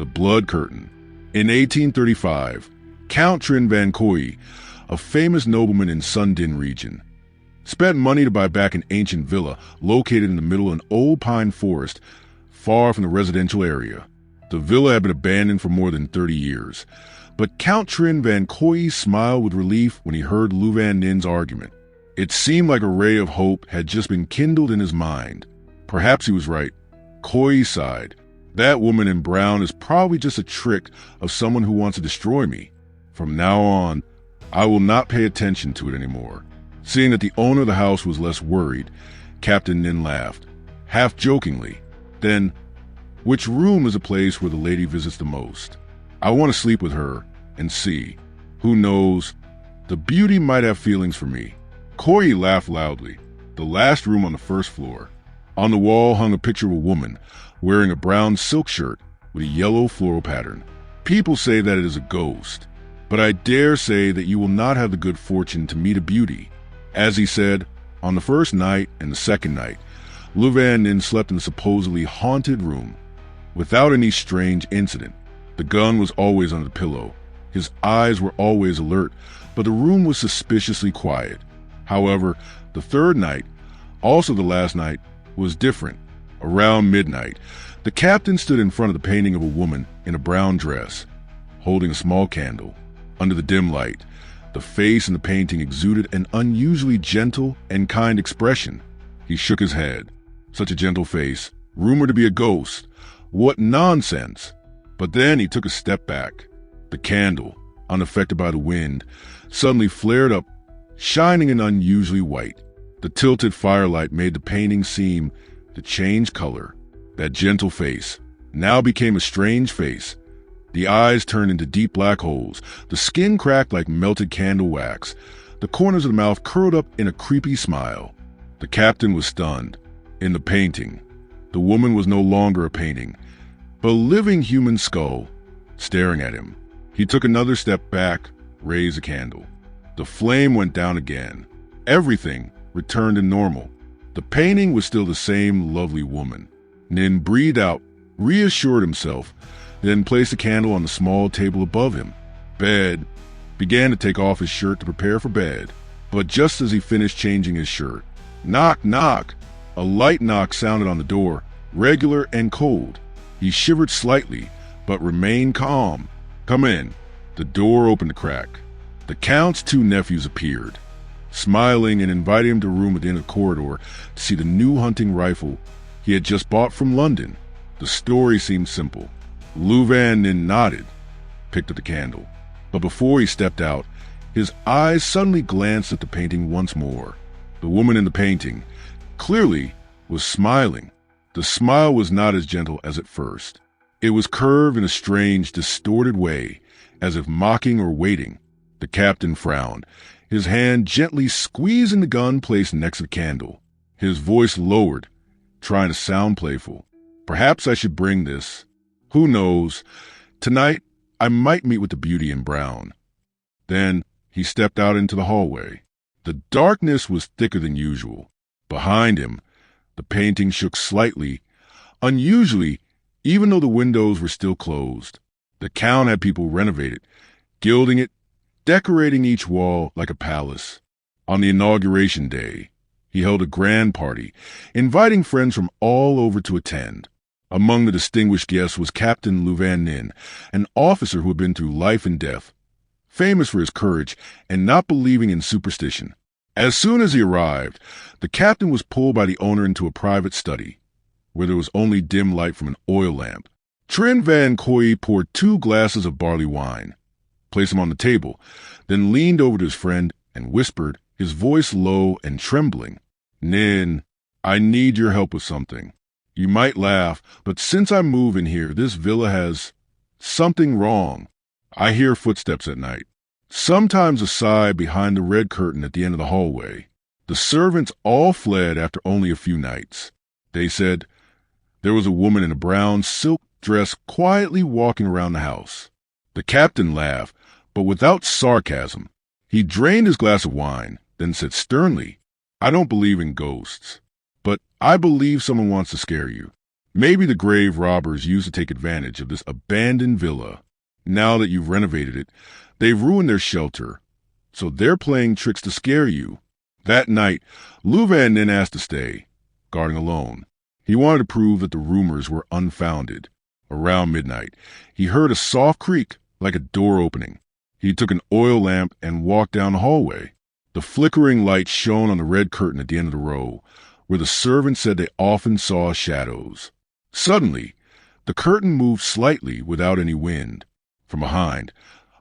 The Blood Curtain. In 1835, Count Trinh van Khoi, a famous nobleman in Son Dinh region, spent money to buy back an ancient villa located in the middle of an old pine forest far from the residential area. The villa had been abandoned for more than 30 years, but Count Trinh van Khoi smiled with relief when he heard Lu Van Nin's argument. It seemed like a ray of hope had just been kindled in his mind. Perhaps he was right. Khoi sighed. That woman in brown is probably just a trick of someone who wants to destroy me. From now on, I will not pay attention to it anymore. Seeing that the owner of the house was less worried, Captain Ninh laughed, half jokingly. Then, which room is a place where the lady visits the most? I want to sleep with her and see. Who knows? The beauty might have feelings for me. Khoi laughed loudly. The last room on the first floor. On the wall hung a picture of a woman wearing a brown silk shirt with a yellow floral pattern. People say that it is a ghost, but I dare say that you will not have the good fortune to meet a beauty. As he said, on the first night and the second night, Lu Van Ninh slept in the supposedly haunted room without any strange incident. The gun was always under the pillow. His eyes were always alert, but the room was suspiciously quiet. However, the third night, also the last night, was different. Around midnight, the captain stood in front of the painting of a woman in a brown dress, holding a small candle. Under the dim light, the face in the painting exuded an unusually gentle and kind expression. He shook his head. Such a gentle face, rumored to be a ghost. What nonsense! But then he took a step back. The candle, unaffected by the wind, suddenly flared up, shining and unusually white. The tilted firelight made the painting seem to change color. That gentle face now became a strange face. The eyes turned into deep black holes. The skin cracked like melted candle wax. The corners of the mouth curled up in a creepy smile. The captain was stunned. In the painting, the woman was no longer a painting, but a living human skull staring at him. He took another step back, raised a candle. The flame went down again. Everything returned to normal. The painting was still the same lovely woman. Ninh breathed out, reassured himself, then placed the candle on the small table above him. Bed. Began to take off his shirt to prepare for bed. But just as he finished changing his shirt, knock, knock. A light knock sounded on the door, regular and cold. He shivered slightly, but remained calm. Come in. The door opened a crack. The Count's two nephews appeared, smiling and inviting him to a room within a corridor to see the new hunting rifle he had just bought from London. The story seemed simple. Lu Van Ninh nodded, picked up the candle. But before he stepped out, his eyes suddenly glanced at the painting once more. The woman in the painting, clearly, was smiling. The smile was not as gentle as at first. It was curved in a strange, distorted way, as if mocking or waiting. The captain frowned, his hand gently squeezing the gun placed next to the candle. His voice lowered, trying to sound playful. Perhaps I should bring this. Who knows? Tonight, I might meet with the beauty in brown. Then he stepped out into the hallway. The darkness was thicker than usual. Behind him, the painting shook slightly, unusually, even though the windows were still closed. The Count had people renovate it, gilding it, decorating each wall like a palace. On the inauguration day, he held a grand party, inviting friends from all over to attend. Among the distinguished guests was Captain Lu Van Ninh, an officer who had been through life and death, famous for his courage and not believing in superstition. As soon as he arrived, the captain was pulled by the owner into a private study, where there was only dim light from an oil lamp. Trinh van Khoi poured 2 glasses of barley wine, placed them on the table, then leaned over to his friend and whispered, his voice low and trembling, "Ninh, I need your help with something. You might laugh, but since I move in here, this villa has something wrong. I hear footsteps at night. Sometimes a sigh behind the red curtain at the end of the hallway. The servants all fled after only a few nights. They said there was a woman in a brown silk dress quietly walking around the house." The captain laughed, but without sarcasm. He drained his glass of wine, then said sternly, "I don't believe in ghosts, but I believe someone wants to scare you. Maybe the grave robbers used to take advantage of this abandoned villa. Now that you've renovated it, they've ruined their shelter, so they're playing tricks to scare you. That night, Lu Van Nin asked to stay, guarding alone. He wanted to prove that the rumors were unfounded. Around midnight, he heard a soft creak like a door opening. He took an oil lamp and walked down the hallway. The flickering light shone on the red curtain at the end of the row, where the servants said they often saw shadows. Suddenly, the curtain moved slightly without any wind. From behind,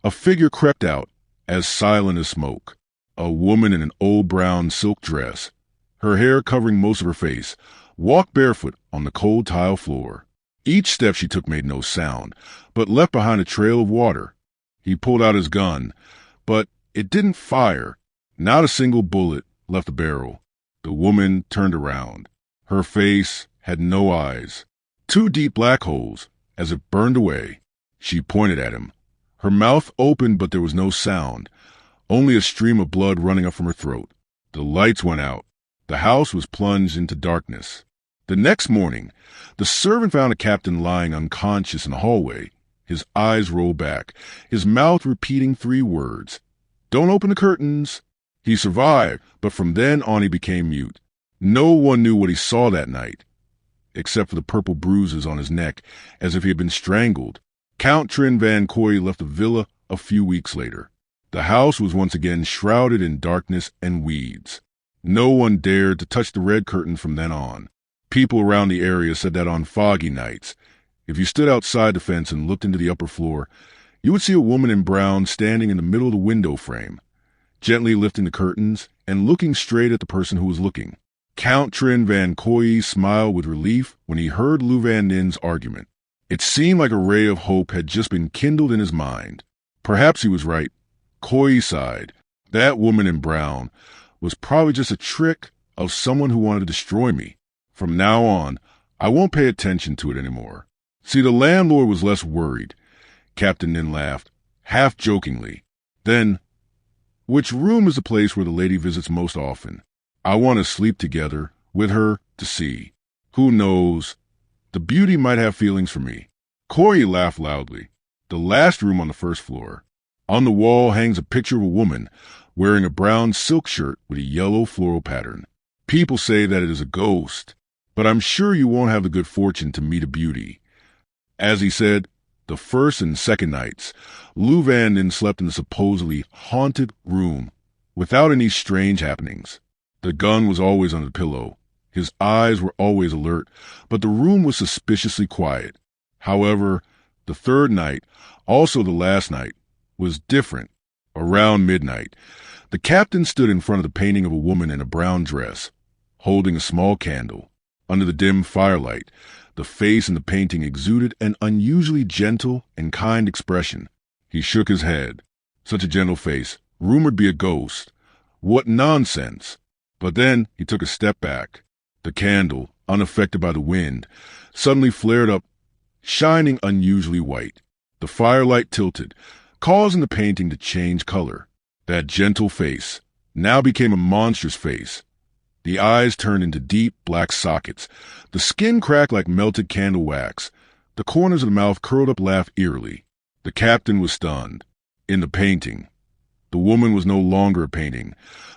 a figure crept out, as silent as smoke. A woman in an old brown silk dress, her hair covering most of her face, walked barefoot on the cold tile floor. Each step she took made no sound, but left behind a trail of water. He pulled out his gun, but it didn't fire. Not a single bullet left the barrel. The woman turned around. Her face had no eyes. 2 deep black holes, as if burned away. She pointed at him. Her mouth opened, but there was no sound, only a stream of blood running up from her throat. The lights went out. The house was plunged into darkness. The next morning, the servant found the captain lying unconscious in the hallway, his eyes rolled back, his mouth repeating 3 words. "Don't open the curtains." He survived, but from then on he became mute. No one knew what he saw that night, except for the purple bruises on his neck, as if he had been strangled. Count Trinh Van Khoi left the villa a few weeks later. The house was once again shrouded in darkness and weeds. No one dared to touch the red curtain from then on. People around the area said that on foggy nights, if you stood outside the fence and looked into the upper floor, you would see a woman in brown standing in the middle of the window frame, gently lifting the curtains and looking straight at the person who was looking. Count Trinh Van Khoi smiled with relief when he heard Lu Van Nin's argument. It seemed like a ray of hope had just been kindled in his mind. Perhaps he was right. Khoi sighed. That woman in brown was probably just a trick of someone who wanted to destroy me. From now on, I won't pay attention to it anymore. See, the landlord was less worried. Captain Nin laughed, half jokingly. Then, which room is the place where the lady visits most often? I want to sleep together with her to see. Who knows? The beauty might have feelings for me. Khoi laughed loudly. The last room on the first floor. On the wall hangs a picture of a woman wearing a brown silk shirt with a yellow floral pattern. People say that it is a ghost, but I'm sure you won't have the good fortune to meet a beauty. As he said, the first and second nights, Lu Van Nin slept in the supposedly haunted room without any strange happenings. The gun was always on the pillow. His eyes were always alert, but the room was suspiciously quiet. However, the third night, also the last night, was different. Around midnight, the captain stood in front of the painting of a woman in a brown dress, holding a small candle. Under the dim firelight, the face in the painting exuded an unusually gentle and kind expression. He shook his head. Such a gentle face, rumored to be a ghost. What nonsense! But then he took a step back. The candle, unaffected by the wind, suddenly flared up, shining unusually white. The firelight tilted, causing the painting to change color. That gentle face now became a monstrous face. The eyes turned into deep black sockets. The skin cracked like melted candle wax. The corners of the mouth curled up, laughed eerily. The captain was stunned. In the painting, the woman was no longer a painting,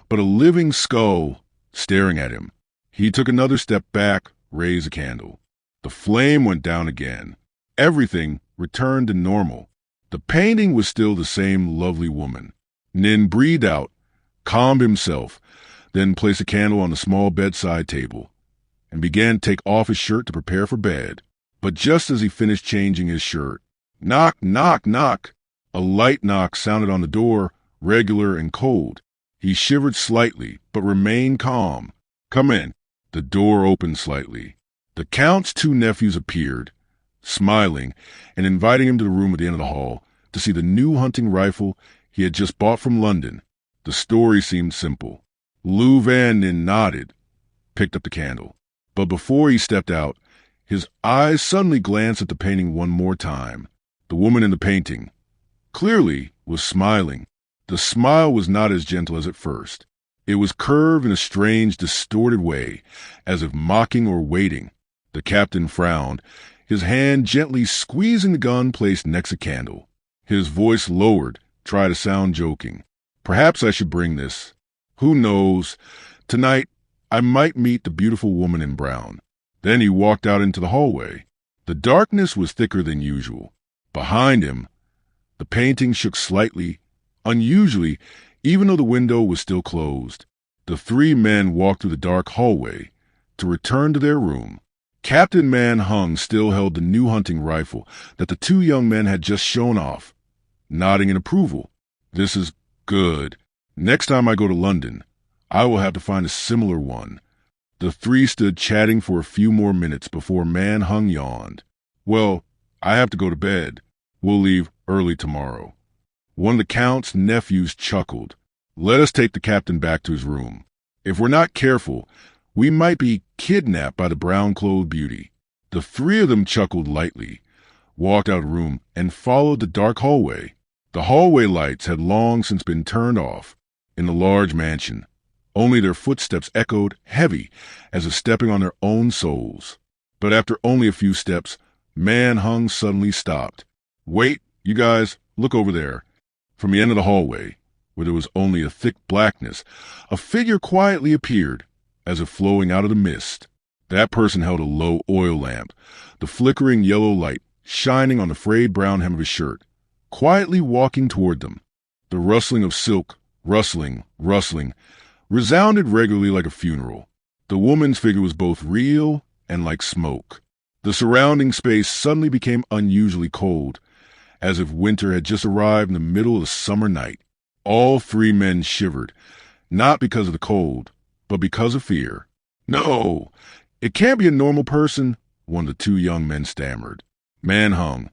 but a living skull staring at him. He took another step back, raised the candle. The flame went down again. Everything returned to normal. The painting was still the same lovely woman. Nin breathed out, calmed himself, then placed a candle on the small bedside table, and began to take off his shirt to prepare for bed. But just as he finished changing his shirt, knock, knock, knock, a light knock sounded on the door, regular and cold. He shivered slightly, but remained calm. "Come in." The door opened slightly. The Count's 2 nephews appeared, smiling and inviting him to the room at the end of the hall to see the new hunting rifle he had just bought from London. The story seemed simple. Lu Van Nin nodded, picked up the candle. But before he stepped out, his eyes suddenly glanced at the painting one more time. The woman in the painting, clearly, was smiling. The smile was not as gentle as at first. It was curved in a strange, distorted way, as if mocking or waiting. The captain frowned, his hand gently squeezing the gun placed next to candle. His voice lowered, tried to sound joking. Perhaps I should bring this. Who knows? Tonight, I might meet the beautiful woman in brown. Then he walked out into the hallway. The darkness was thicker than usual. Behind him, the painting shook slightly, unusually, even though the window was still closed. The three men walked through the dark hallway to return to their room. Captain Man Hung still held the new hunting rifle that the two young men had just shown off, nodding in approval. This is good. Next time I go to London, I will have to find a similar one. The three stood chatting for a few more minutes before Man Hung yawned. Well, I have to go to bed. We'll leave early tomorrow. One of the Count's nephews chuckled. Let us take the captain back to his room. If we're not careful, we might be kidnapped by the brown-clothed beauty. The three of them chuckled lightly, walked out of the room, and followed the dark hallway. The hallway lights had long since been turned off in the large mansion. Only their footsteps echoed heavy as if stepping on their own souls. But after only a few steps, Man Hung suddenly stopped. Wait, you guys, look over there. From the end of the hallway, where there was only a thick blackness, a figure quietly appeared, as if flowing out of the mist. That person held a low oil lamp, the flickering yellow light shining on the frayed brown hem of his shirt, quietly walking toward them. The rustling of silk, rustling, resounded regularly like a funeral. The woman's figure was both real and like smoke. The surrounding space suddenly became unusually cold, as if winter had just arrived in the middle of a summer night. All three men shivered, not because of the cold, but because of fear. No, it can't be a normal person, one of the two young men stammered. Man Hung,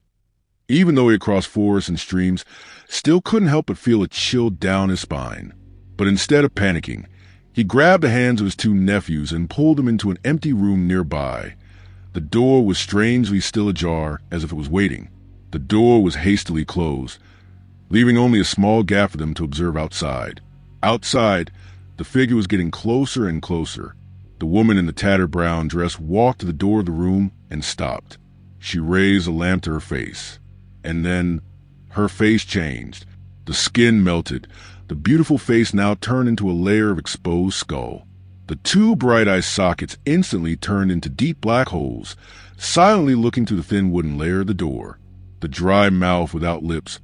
even though he had crossed forests and streams, still couldn't help but feel a chill down his spine. But instead of panicking, he grabbed the hands of his two nephews and pulled them into an empty room nearby. The door was strangely still ajar, as if it was waiting. The door was hastily closed, leaving only a small gap for them to observe outside. Outside, the figure was getting closer and closer. The woman in the tattered brown dress walked to the door of the room and stopped. She raised a lamp to her face, and then her face changed. The skin melted. The beautiful face now turned into a layer of exposed skull. The two bright eye sockets instantly turned into deep black holes, silently looking through the thin wooden layer of the door. The dry mouth without lips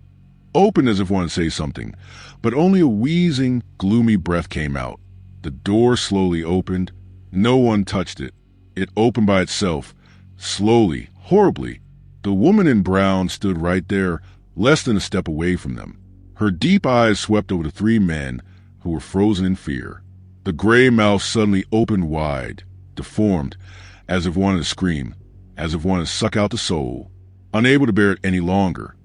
opened as if wanting to say something, but only a wheezing, gloomy breath came out. The door slowly opened. No one touched it. It opened by itself, slowly, horribly. The woman in brown stood right there, less than a step away from them. Her deep eyes swept over the three men, who were frozen in fear. The gray mouth suddenly opened wide, deformed, as if wanting to scream, as if wanting to suck out the soul. Unable to bear it any longer,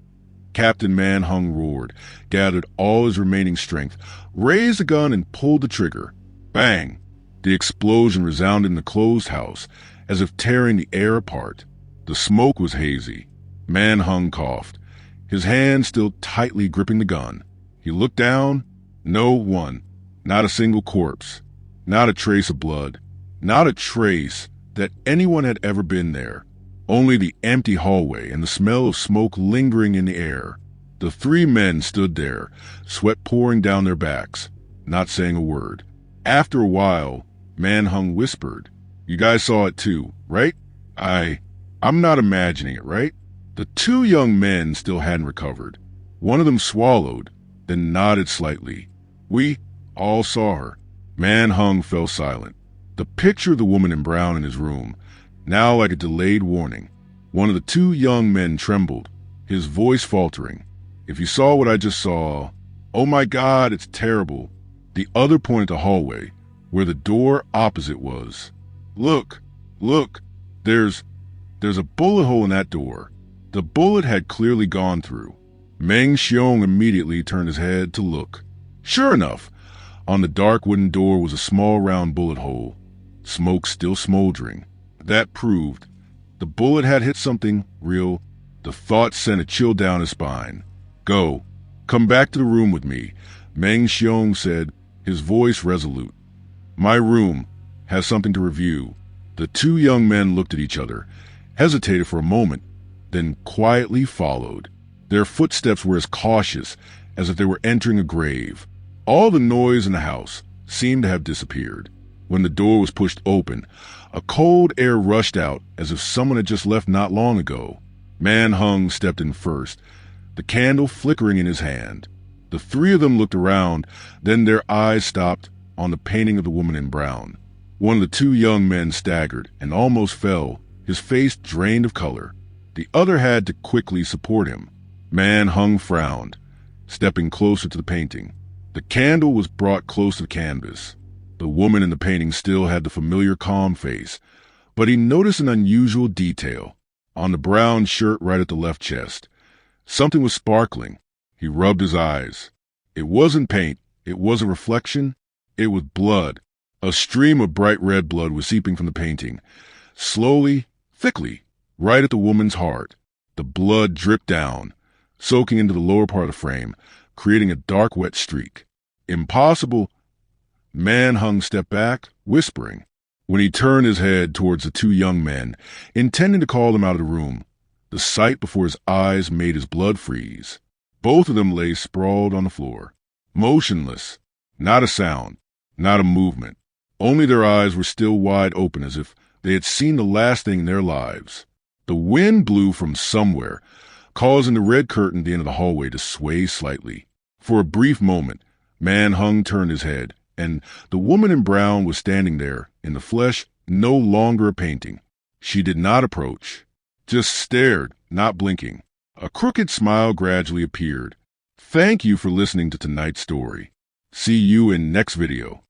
Captain Man Hung roared, gathered all his remaining strength, raised the gun and pulled the trigger. Bang! The explosion resounded in the closed house, as if tearing the air apart. The smoke was hazy. Man Hung coughed, his hand still tightly gripping the gun. He looked down. No one. Not a single corpse. Not a trace of blood. Not a trace that anyone had ever been there. Only the empty hallway and the smell of smoke lingering in the air. The three men stood there, sweat pouring down their backs, not saying a word. After a while, Man Hung whispered, "You guys saw it too, right? I'm not imagining it, right?" The two young men still hadn't recovered. One of them swallowed, then nodded slightly. "We all saw her." Man Hung fell silent. The picture of the woman in brown in his room, now like a delayed warning. One of the two young men trembled, his voice faltering. "If you saw what I just saw, oh my God, it's terrible." The other pointed the hallway, where the door opposite was. Look, there's a bullet hole in that door." The bullet had clearly gone through. Meng Xiong immediately turned his head to look. Sure enough, on the dark wooden door was a small round bullet hole, smoke still smoldering. That proved the bullet had hit something real. The thought sent a chill down his spine. "Go. Come back to the room with me," Meng Xiong said, his voice resolute. "My room has something to review. The two young men looked at each other, hesitated for a moment, then quietly followed. Their footsteps were as cautious as if they were entering a grave. All the noise in the house seemed to have disappeared. When the door was pushed open, a cold air rushed out as if someone had just left not long ago. Man Hung stepped in first, the candle flickering in his hand. The three of them looked around, then their eyes stopped on the painting of the woman in brown. One of the two young men staggered and almost fell, his face drained of color. The other had to quickly support him. Man Hung frowned, stepping closer to the painting. The candle was brought close to the canvas. The woman in the painting still had the familiar calm face, but he noticed an unusual detail. On the brown shirt right at the left chest, something was sparkling. He rubbed his eyes. It wasn't paint. It wasn't reflection. It was blood. A stream of bright red blood was seeping from the painting, slowly, thickly, right at the woman's heart. The blood dripped down, soaking into the lower part of the frame, creating a dark, wet streak. Impossible. Man Hung stepped back, whispering. When he turned his head towards the two young men, intending to call them out of the room, the sight before his eyes made his blood freeze. Both of them lay sprawled on the floor, motionless, not a sound, not a movement. Only their eyes were still wide open as if they had seen the last thing in their lives. The wind blew from somewhere, causing the red curtain at the end of the hallway to sway slightly. For a brief moment, Man Hung turned his head, and the woman in brown was standing there, in the flesh, no longer a painting. She did not approach, just stared, not blinking. A crooked smile gradually appeared. Thank you for listening to tonight's story. See you in next video.